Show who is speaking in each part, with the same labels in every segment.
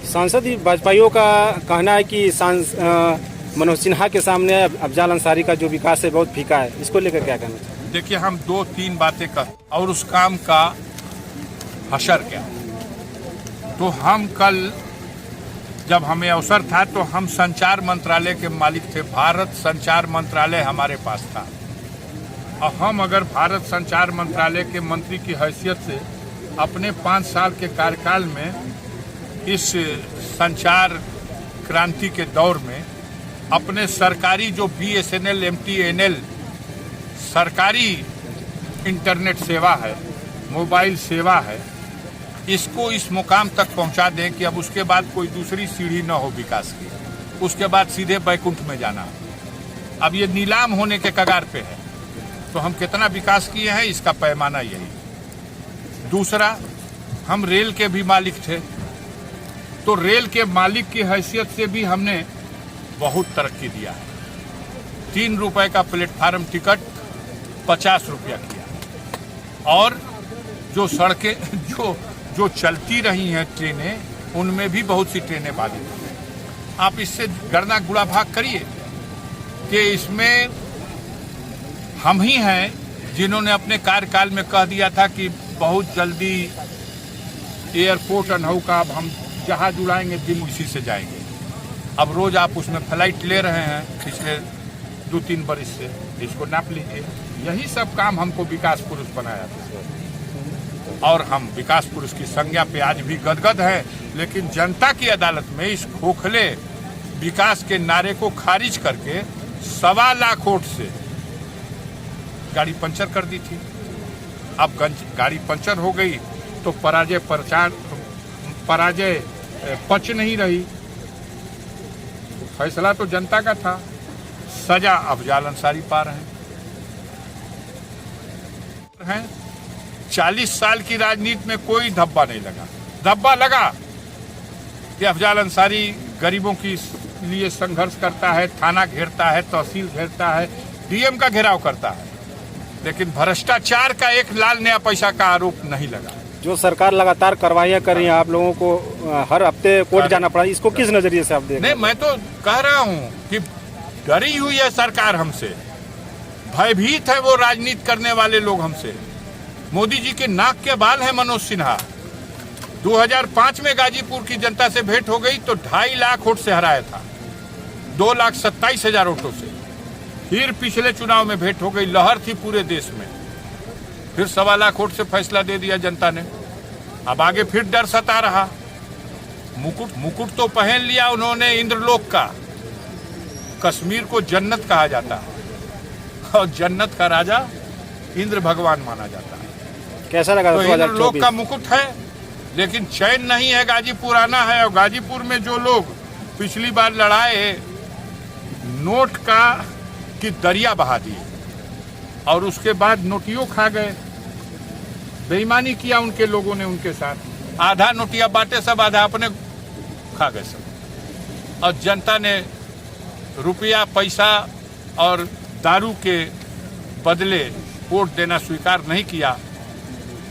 Speaker 1: सांसद भाजपाइयों का कहना है कि मनोज सिन्हा के सामने अफजाल अंसारी का जो विकास है बहुत फीका है, इसको लेकर क्या कहना चाहिए?
Speaker 2: देखिए, हम 2-3 बातें कर और उस काम का हशर क्या। तो हम कल जब हमें अवसर था तो हम संचार मंत्रालय के मालिक थे, भारत संचार मंत्रालय हमारे पास था। और हम अगर भारत संचार मंत्रालय के मंत्री की हैसियत से अपने 5 साल के कार्यकाल में इस संचार क्रांति के दौर में अपने सरकारी जो BSNL, MTNL सरकारी इंटरनेट सेवा है, मोबाइल सेवा है, इसको इस मुकाम तक पहुंचा दें कि अब उसके बाद कोई दूसरी सीढ़ी न हो विकास की, उसके बाद सीधे बैकुंठ में जाना। अब ये नीलाम होने के कगार पे है, तो हम कितना विकास किए हैं इसका पैमाना यही। दूसरा, हम रेल के भी मालिक थे, तो रेल के मालिक की हैसियत से भी हमने बहुत तरक्की दिया है। 3 रुपए का प्लेटफार्म टिकट 50 रुपया किया। और जो सड़कें जो चलती रही हैं ट्रेनें, उनमें भी बहुत सी ट्रेनें बाधित हैं। आप इससे गणना गुणा भाग करिए कि इसमें हम ही हैं जिन्होंने अपने कार्यकाल में कह दिया था कि बहुत जल्दी एयरपोर्ट अनहू का अब हम जहाज उड़ाएंगे, दिन उसी से जाएंगे। अब रोज आप उसमें फ्लाइट ले रहे हैं पिछले 2-3 बरस से, इसको नाप लीजिए। यही सब काम हमको विकास पुरुष बनाया था और हम विकास पुरुष की संज्ञा पे आज भी गदगद हैं। लेकिन जनता की अदालत में इस खोखले विकास के नारे को खारिज करके 1.25 लाख वोट से गाड़ी पंचर कर दी थी। अब गाड़ी पंचर हो गई तो पराजय पच नहीं रही। फैसला तो जनता का था, सजा अफजाल अंसारी पा रहे हैं। 40 साल की राजनीति में कोई धब्बा नहीं लगा। धब्बा लगा कि अफजाल अंसारी गरीबों के लिए संघर्ष करता है, थाना घेरता है, तहसील घेरता है, DM का घेराव करता है, लेकिन भ्रष्टाचार का एक लाल नया पैसा का आरोप नहीं लगा।
Speaker 1: जो सरकार लगातार कार्रवाइयां कर रही है, आप लोगों को हर हफ्ते कोर्ट जाना पड़ा, इसको किस नजरिए से आप देख रहे हैं?
Speaker 2: नहीं, मैं तो कह रहा हूं कि डरी हुई है सरकार हमसे, भयभीत है वो राजनीति करने वाले लोग हमसे। मोदी जी के नाक के बाल है मनोज सिन्हा। 2005 में गाजीपुर की जनता से भेंट हो गई तो 2.5 लाख वोट से हराया था, 2,27,000 वोटों से। फिर पिछले चुनाव में भेंट हो गई, लहर थी पूरे देश में, फिर 1.25 लाख वोट से फैसला दे दिया जनता ने। अब आगे फिर डर सता रहा। मुकुट तो पहन लिया उन्होंने इंद्रलोक का। कश्मीर को जन्नत कहा जाता है और जन्नत का राजा इंद्र भगवान माना जाता है।
Speaker 1: कैसा लगा?
Speaker 2: तो इंद्रलोक का मुकुट है, लेकिन चैन नहीं है। गाजीपुर आना है, और गाजीपुर में जो लोग पिछली बार लड़ाए, नोट की दरिया बहा दी और उसके बाद नोटियों खा गए। बेईमानी किया उनके लोगों ने उनके साथ। आधा नोटिया बांटे सब, आधा अपने खा गए सब। और जनता ने रुपया, पैसा और दारू के बदले वोट देना स्वीकार नहीं किया।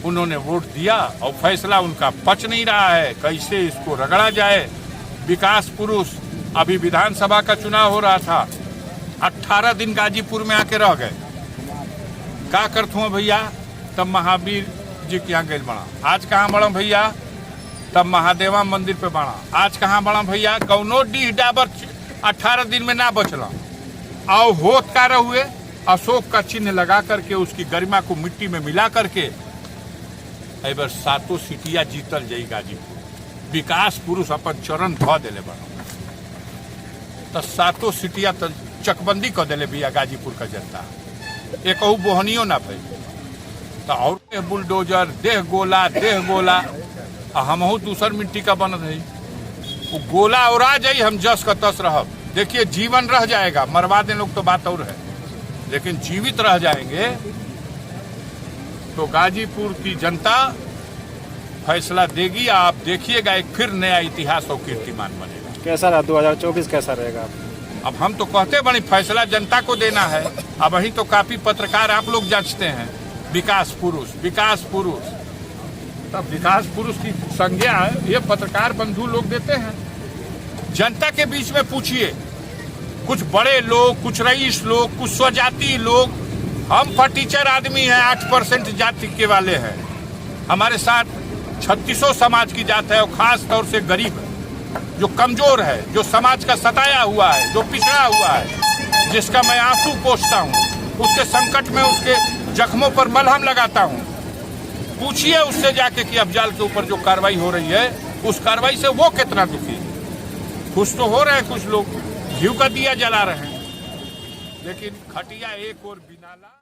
Speaker 2: उन्होंने वोट दिया और फैसला उनका पच नहीं रहा है, कैसे इसको रगड़ा जाए। विकास पुरुष, अभी विधानसभा का चुनाव हो रहा था, 18 दिन गाजीपुर में आके रह गए। का करत हुआ भैया? तब महावीर जी के यहाँ गए बड़ा। आज कहाँ बड़ा भैया? तब महादेवा मंदिर पे बड़ा। आज कहाँ बड़ा भैया? कौनो डीह डाबर 18 दिन में ना बचला। आओ होत का हुए, अशोक का चिन्ह लगा करके उसकी गरिमा को मिट्टी में मिला करके एबर 7 सीटिया जीतल जाई गाजीपुर। विकास पुरुष अपन चरण धो दिले बड़ा, तो 7 सीटिया तो चकबंदी कर दिले भैया गाजीपुर का जनता। एक बोहनियो ना भाई, तो और बुलडोजर देह गोला हमहू दूसर मिट्टी का बनत है। वो गोला और आ जाई, हम जस का तस रहब। देखिए, जीवन रह जाएगा, मरवा दें लोग तो बात और है, लेकिन जीवित रह जाएंगे तो गाजीपुर की जनता फैसला देगी। आप देखिएगा, एक फिर नया इतिहास और कीर्तिमान बनेगा।
Speaker 1: कैसा रहा 2024 कैसा रहेगा?
Speaker 2: अब हम तो कहते बड़ी फैसला जनता को देना है। अब वही तो काफी पत्रकार आप लोग जांचते हैं। विकास पुरुष तब विकास पुरुष की संज्ञा ये पत्रकार बंधु लोग देते हैं। जनता के बीच में पूछिए, कुछ बड़े लोग, कुछ रईस लोग, कुछ स्वजाति लोग, हम फटीचर आदमी हैं, 8% जाति के वाले हैं। हमारे साथ 36 समाज की जात है और खास तौर से गरीब है, जो कमजोर है, जो समाज का सताया हुआ है, जो पिछड़ा हुआ है, जिसका मैं आंसू पोंछता हूँ, उसके संकट में उसके जख्मों पर मलहम लगाता हूँ। पूछिए उससे जाके कि अफजाल के ऊपर जो कार्रवाई हो रही है, उस कार्रवाई से वो कितना दुखी है। खुश तो हो रहे हैं कुछ लोग, घी का दिया जला रहे हैं, लेकिन खटिया एक और बिनाला।